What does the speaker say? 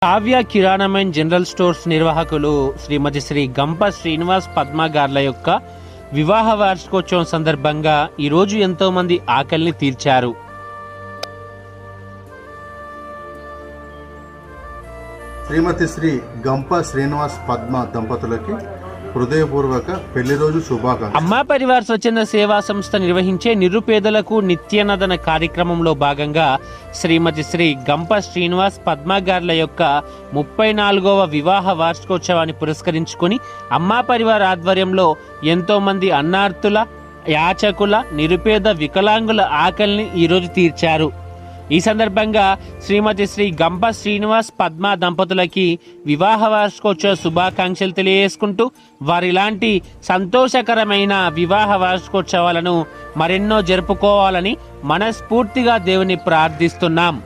Kavya కిరాణమైన general stores నిర్వాహకులు శ్రీమతి శ్రీ గంప శ్రీనివాస్ పద్మ గార్ల యొక్క వివాహ వార్షికోత్సవం సందర్భంగా ఈరోజు ఎంతో మంది ఆకలిని తీర్చారు. శ్రీమతి శ్రీ గంప శ్రీనివాస్ పద్మ దంపతులకి హృదయపూర్వక పెళ్లి రోజు శుభాకాంక్షలు. అమ్మా పరివార్ స్వచ్ఛంద సేవా సంస్థ నిర్వహించే నిరుపేదలకు నిత్యాన్నదాన కార్యక్రమంలో భాగంగా శ్రీమతి శ్రీ గంప శ్రీనివాస్ పద్మ గార్ల యొక్క 34వ వివాహ వార్షికోత్సవాన్ని పురస్కరించుకుని అమ్మా పరివార్ ఆధ్వర్యంలో ఎంతో మంది అన్నార్తుల, యాచకుల, నిరుపేద, వికలాంగుల ఆకలిని ఈరోజు తీర్చారు. ఈ సందర్భంగా శ్రీమతి శ్రీ గంప శ్రీనివాస్ పద్మ దంపతులకి వివాహ వార్షికోత్సవ శుభాకాంక్షలు తెలియజేసుకుంటూ వారిలాంటి సంతోషకరమైన వివాహ వార్షికోత్సవాలను మరెన్నో జరుపుకోవాలని మనస్ఫూర్తిగా దేవుని ప్రార్థిస్తున్నాం.